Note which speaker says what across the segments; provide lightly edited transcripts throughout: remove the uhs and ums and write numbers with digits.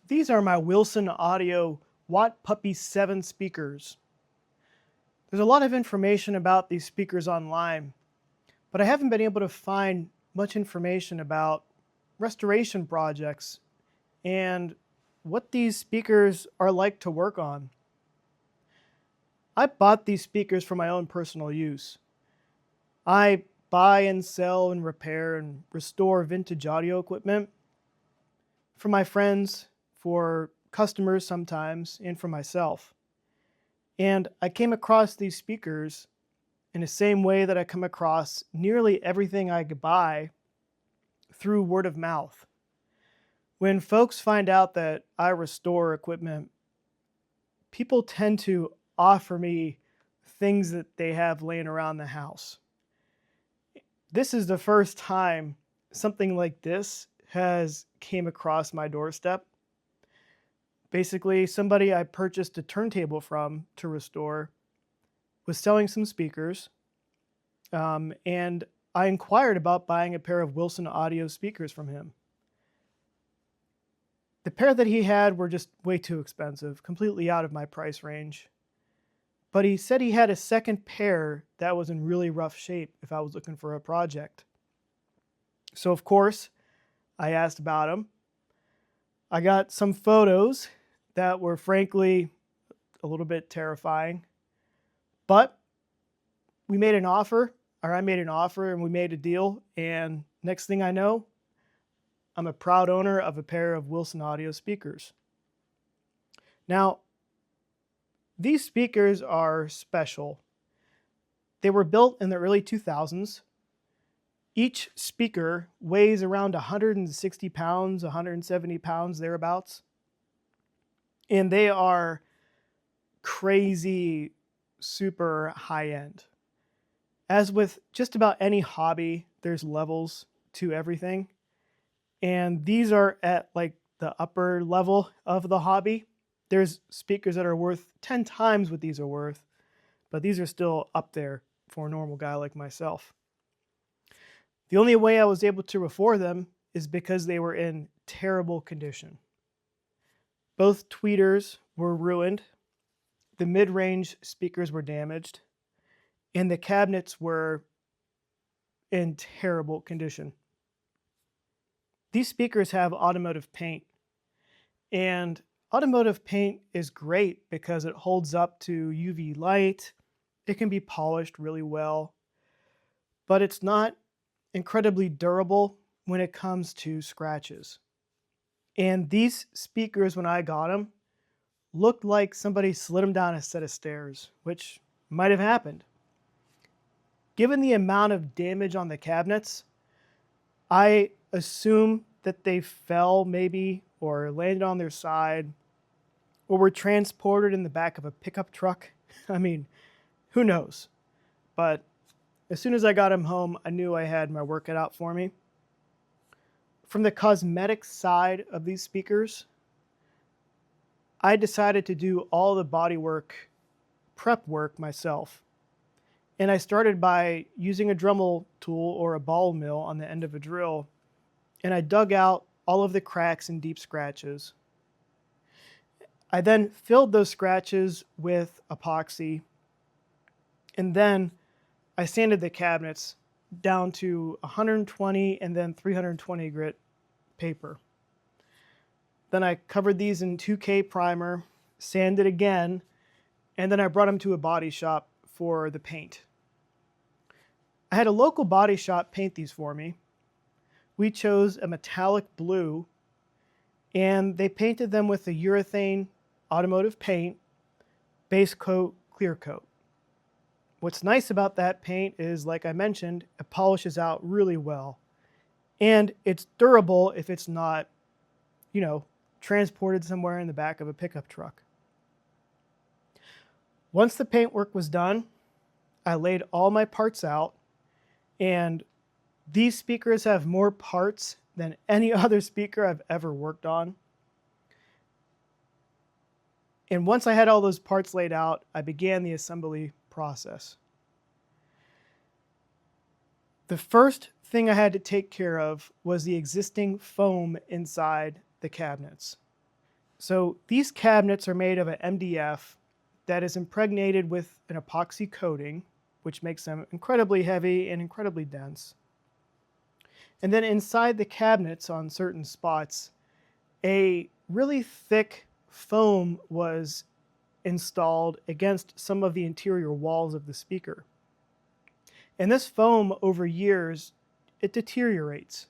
Speaker 1: These are my Wilson Audio Watt Puppy 7 speakers. There's a lot of information about these speakers online, but I haven't been able to find much information about restoration projects and what these speakers are like to work on. I bought these speakers for my own personal use. I buy and sell and repair and restore vintage audio equipment for my friends, for customers sometimes, and for myself. And I came across these speakers in the same way that I come across nearly everything I could buy through word of mouth. When folks find out that I restore equipment, people tend to offer me things that they have laying around the house. This is the first time something like this has came across my doorstep. Basically, somebody I purchased a turntable from to restore was selling some speakers, and I inquired about buying a pair of Wilson Audio speakers from him. The pair that he had were just way too expensive, completely out of my price range. But he said he had a second pair that was in really rough shape if I was looking for a project. So of course, I asked about them. I got some photos that were frankly a little bit terrifying, but we made an offer, or I made an offer and we made a deal. And next thing I know, I'm a proud owner of a pair of Wilson Audio speakers. Now, these speakers are special. They were built in the early 2000s. Each speaker weighs around 160 pounds, 170 pounds, thereabouts. And they are crazy, super high end. As with just about any hobby, there's levels to everything. And these are at like the upper level of the hobby. There's speakers that are worth 10 times what these are worth, but these are still up there for a normal guy like myself. The only way I was able to restore them is because they were in terrible condition. Both tweeters were ruined, the mid-range speakers were damaged, and the cabinets were in terrible condition. These speakers have automotive paint, and automotive paint is great because it holds up to UV light. It can be polished really well, but it's not incredibly durable when it comes to scratches. And these speakers, when I got them, looked like somebody slid them down a set of stairs, which might have happened. Given the amount of damage on the cabinets, I assume that they fell maybe, or landed on their side, or were transported in the back of a pickup truck. I mean, who knows? But as soon as I got them home, I knew I had my work cut out for me. From the cosmetic side of these speakers, I decided to do all the bodywork, prep work myself. And I started by using a Dremel tool or a ball mill on the end of a drill, and I dug out all of the cracks and deep scratches. I then filled those scratches with epoxy, and then I sanded the cabinets down to 120 and then 320 grit paper. Then I covered these in 2K primer, sanded again, and then I brought them to a body shop for the paint. I had a local body shop paint these for me. We chose a metallic blue, and they painted them with a urethane automotive paint, base coat, clear coat. What's nice about that paint is, like I mentioned, it polishes out really well. And it's durable if it's not, transported somewhere in the back of a pickup truck. Once the paint work was done, I laid all my parts out, and these speakers have more parts than any other speaker I've ever worked on. And once I had all those parts laid out, I began the assembly process. The first thing I had to take care of was the existing foam inside the cabinets. So these cabinets are made of an MDF that is impregnated with an epoxy coating, which makes them incredibly heavy and incredibly dense. And then inside the cabinets on certain spots, a really thick foam was installed against some of the interior walls of the speaker. And this foam over years, it deteriorates.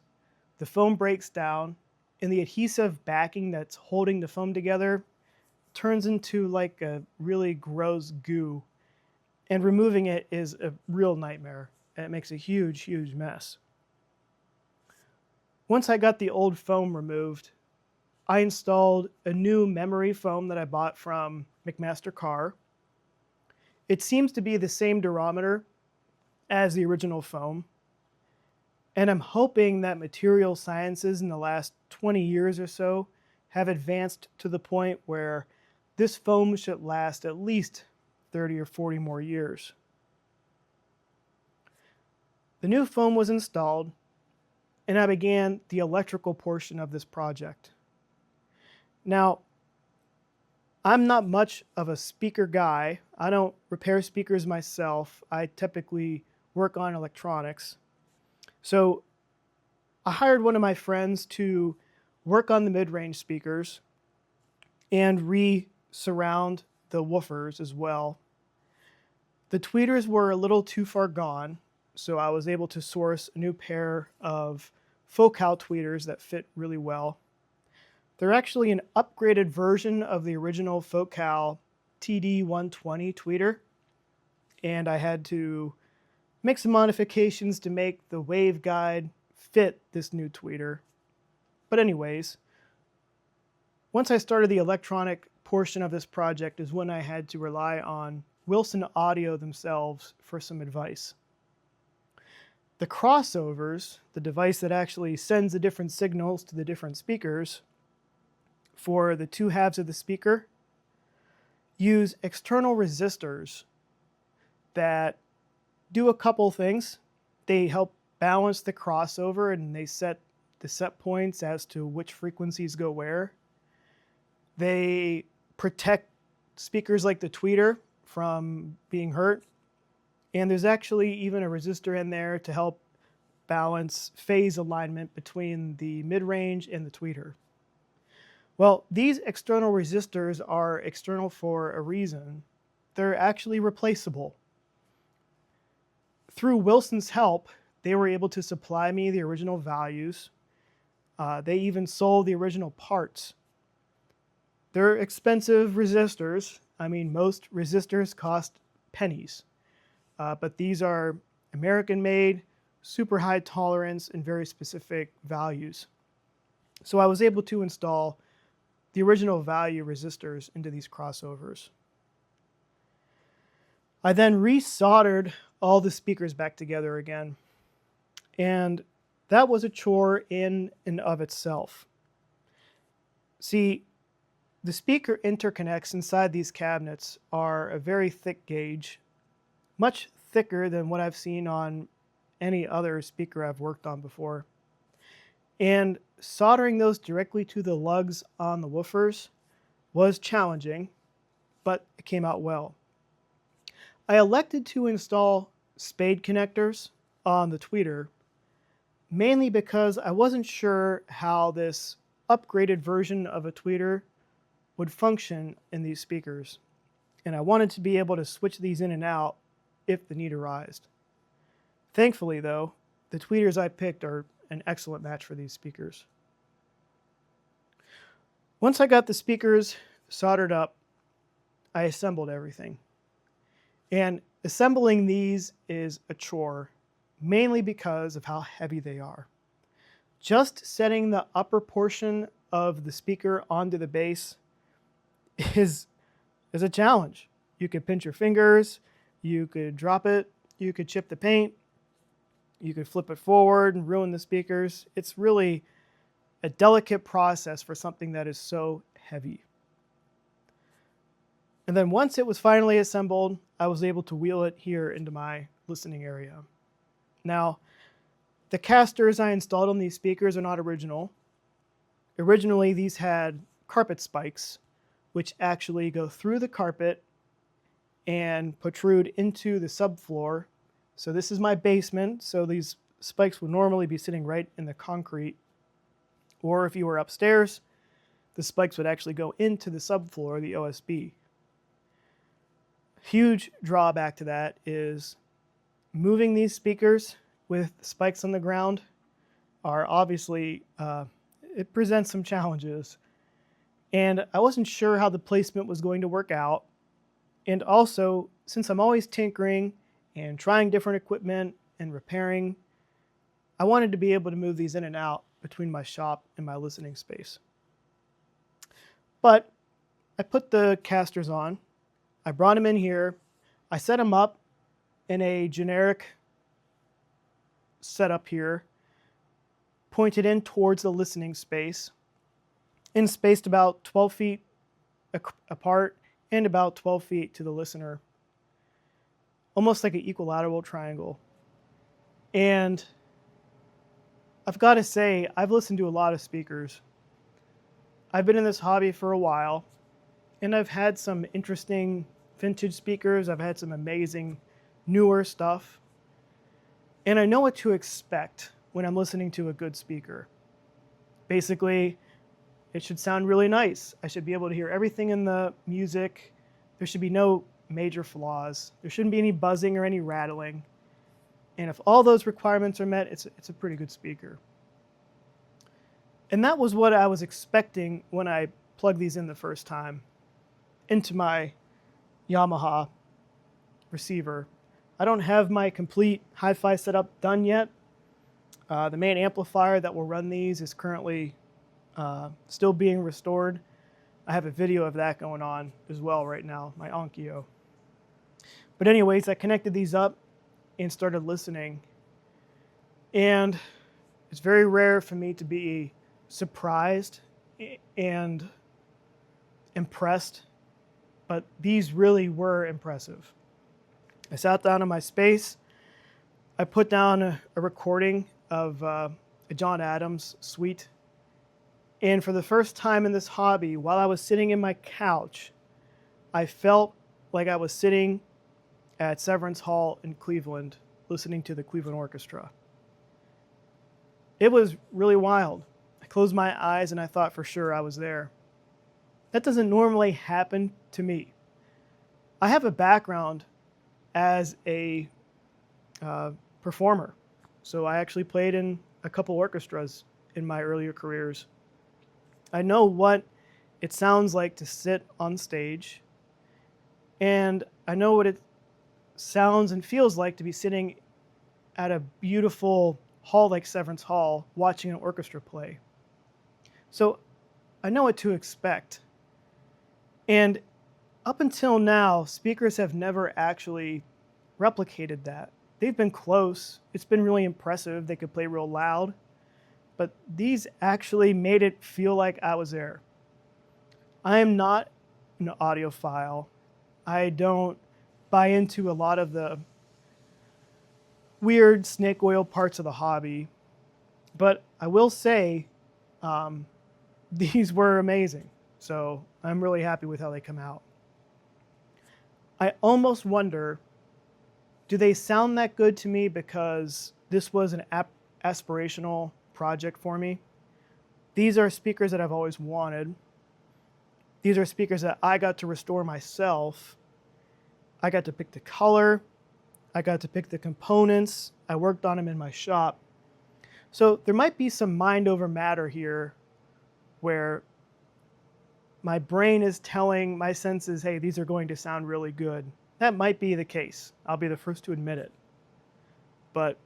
Speaker 1: The foam breaks down and the adhesive backing that's holding the foam together turns into like a really gross goo. And removing it is a real nightmare. It makes a huge, huge mess. Once I got the old foam removed, I installed a new memory foam that I bought from McMaster-Carr. It seems to be the same durometer as the original foam. And I'm hoping that material sciences in the last 20 years or so have advanced to the point where this foam should last at least 30 or 40 more years. The new foam was installed, and I began the electrical portion of this project. Now, I'm not much of a speaker guy. I don't repair speakers myself. I typically work on electronics. So I hired one of my friends to work on the mid-range speakers and re-surround the woofers as well. The tweeters were a little too far gone, so I was able to source a new pair of Focal tweeters that fit really well. They're actually an upgraded version of the original Focal TD120 tweeter, and I had to make some modifications to make the waveguide fit this new tweeter. But anyways, once I started the electronic portion of this project is when I had to rely on Wilson Audio themselves for some advice. The crossovers, the device that actually sends the different signals to the different speakers for the two halves of the speaker, use external resistors that do a couple things. They help balance the crossover and they set the set points as to which frequencies go where. They protect speakers like the tweeter from being hurt. And there's actually even a resistor in there to help balance phase alignment between the mid-range and the tweeter. Well, these external resistors are external for a reason. They're actually replaceable. Through Wilson's help, they were able to supply me the original values. They even sold the original parts. They're expensive resistors. I mean, most resistors cost pennies. But these are American-made, super high tolerance, and very specific values. So I was able to install the original value resistors into these crossovers. I then resoldered all the speakers back together again. And that was a chore in and of itself. See, the speaker interconnects inside these cabinets are a very thick gauge, much thicker than what I've seen on any other speaker I've worked on before. And soldering those directly to the lugs on the woofers was challenging, but it came out well. I elected to install spade connectors on the tweeter, mainly because I wasn't sure how this upgraded version of a tweeter would function in these speakers. And I wanted to be able to switch these in and out if the need arose. Thankfully, though, the tweeters I picked are an excellent match for these speakers. Once I got the speakers soldered up, I assembled everything. And assembling these is a chore, mainly because of how heavy they are. Just setting the upper portion of the speaker onto the base is a challenge. You could pinch your fingers, you could drop it, you could chip the paint, you could flip it forward and ruin the speakers. It's really a delicate process for something that is so heavy. And then once it was finally assembled, I was able to wheel it here into my listening area. Now, the casters I installed on these speakers are not original. Originally, these had carpet spikes, which actually go through the carpet and protrude into the subfloor. So this is my basement, so these spikes would normally be sitting right in the concrete. Or if you were upstairs, the spikes would actually go into the subfloor, the OSB. Huge drawback to that is moving these speakers with spikes on the ground are obviously, it presents some challenges. And I wasn't sure how the placement was going to work out. And also, since I'm always tinkering and trying different equipment and repairing, I wanted to be able to move these in and out between my shop and my listening space. But I put the casters on, I brought them in here, I set them up in a generic setup here, pointed in towards the listening space, and spaced about 12 feet apart and about 12 feet to the listener, almost like an equilateral triangle. And I've got to say, I've listened to a lot of speakers. I've been in this hobby for a while, and I've had some interesting vintage speakers. I've had some amazing newer stuff. And I know what to expect when I'm listening to a good speaker. Basically, it should sound really nice. I should be able to hear everything in the music. There should be no major flaws. There shouldn't be any buzzing or any rattling. And if all those requirements are met, it's a pretty good speaker. And that was what I was expecting when I plugged these in the first time into my Yamaha receiver. I don't have my complete hi-fi setup done yet. The main amplifier that will run these is currently still being restored. I have a video of that going on as well right now, my Onkyo. But anyways, I connected these up and started listening. And it's very rare for me to be surprised and impressed, but these really were impressive. I sat down in my space. I put down a recording of a John Adams suite. And for the first time in this hobby, while I was sitting in my couch, I felt like I was sitting at Severance Hall in Cleveland, listening to the Cleveland Orchestra. It was really wild. I closed my eyes and I thought for sure I was there. That doesn't normally happen to me. I have a background as a performer. So I actually played in a couple orchestras in my earlier careers. I know what it sounds like to sit on stage, and I know what it sounds and feels like to be sitting at a beautiful hall like Severance Hall watching an orchestra play. So I know what to expect. And up until now, speakers have never actually replicated that. They've been close. It's been really impressive. They could play real loud. But these actually made it feel like I was there. I am not an audiophile. I don't buy into a lot of the weird snake oil parts of the hobby. But I will say these were amazing. So I'm really happy with how they come out. I almost wonder, do they sound that good to me because this was an aspirational project for me? These are speakers that I've always wanted. These are speakers that I got to restore myself. I got to pick the color. I got to pick the components. I worked on them in my shop. So there might be some mind over matter here where my brain is telling my senses, hey, these are going to sound really good. That might be the case. I'll be the first to admit it. But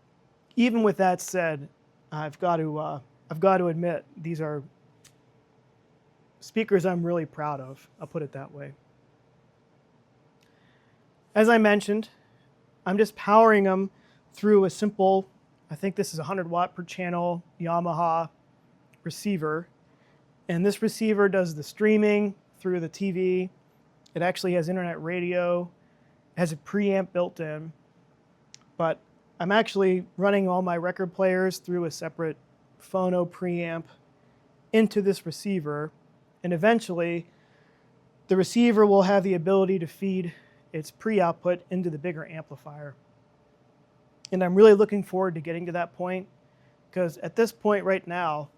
Speaker 1: even with that said, I've got to admit these are speakers I'm really proud of. I'll put it that way. As I mentioned, I'm just powering them through a simple, I think this is 100 watt per channel Yamaha receiver. And this receiver does the streaming through the TV. It actually has internet radio, has a preamp built in. But I'm actually running all my record players through a separate phono preamp into this receiver. And eventually, the receiver will have the ability to feed its pre-output into the bigger amplifier. And I'm really looking forward to getting to that point, because at this point right now,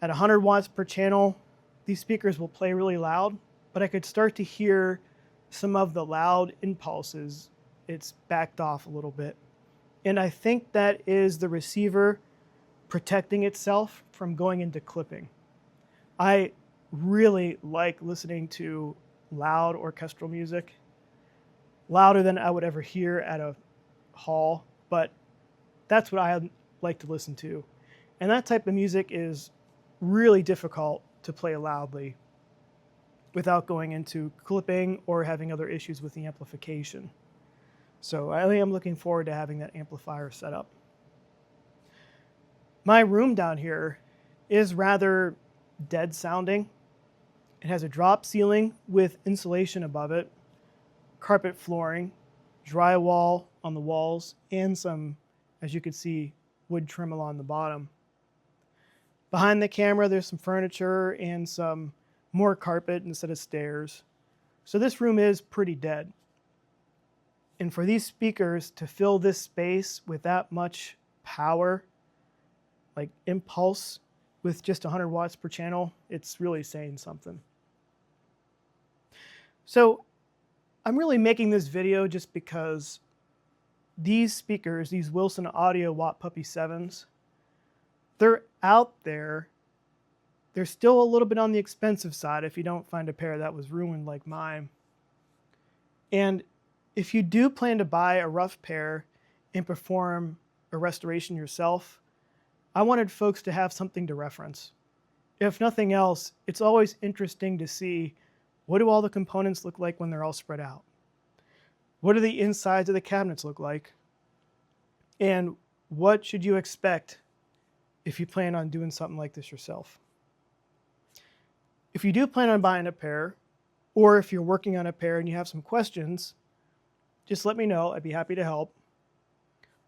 Speaker 1: at 100 watts per channel, these speakers will play really loud, but I could start to hear some of the loud impulses. It's backed off a little bit. And I think that is the receiver protecting itself from going into clipping. I really like listening to loud orchestral music, louder than I would ever hear at a hall, but that's what I like to listen to. And that type of music is really difficult to play loudly without going into clipping or having other issues with the amplification. So I am looking forward to having that amplifier set up. My room down here is rather dead sounding. It has a drop ceiling with insulation above it, carpet flooring, drywall on the walls, and some, as you can see, wood trim along the bottom. Behind the camera, there's some furniture and some more carpet instead of stairs. So this room is pretty dead. And for these speakers to fill this space with that much power, like impulse, with just 100 watts per channel, it's really saying something. So I'm really making this video just because these speakers, these Wilson Audio Watt Puppy 7s, they're out there. They're still a little bit on the expensive side if you don't find a pair that was ruined like mine. And if you do plan to buy a rough pair and perform a restoration yourself, I wanted folks to have something to reference. If nothing else, it's always interesting to see, what do all the components look like when they're all spread out? What do the insides of the cabinets look like? And what should you expect if you plan on doing something like this yourself? If you do plan on buying a pair, or if you're working on a pair and you have some questions, just let me know. I'd be happy to help.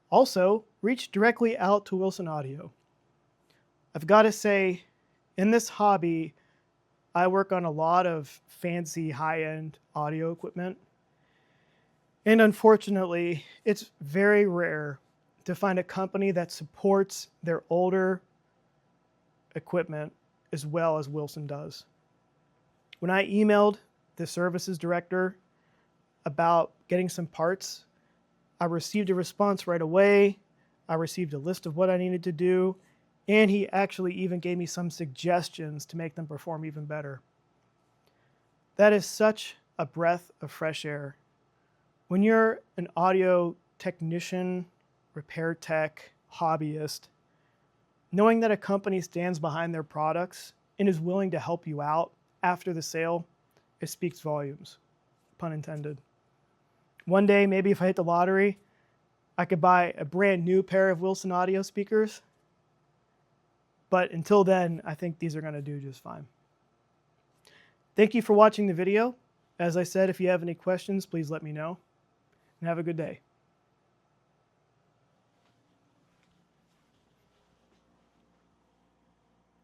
Speaker 1: Also, reach directly out to Wilson Audio. I've got to say, in this hobby, I work on a lot of fancy high-end audio equipment. And unfortunately, it's very rare to find a company that supports their older equipment as well as Wilson does. When I emailed the services director about getting some parts, I received a response right away. I received a list of what I needed to do, and he actually even gave me some suggestions to make them perform even better. That is such a breath of fresh air. When you're an audio technician, repair tech, hobbyist, knowing that a company stands behind their products and is willing to help you out after the sale, it speaks volumes, pun intended. One day, maybe if I hit the lottery, I could buy a brand new pair of Wilson Audio speakers. But until then, I think these are going to do just fine. Thank you for watching the video. As I said, if you have any questions, please let me know. And have a good day.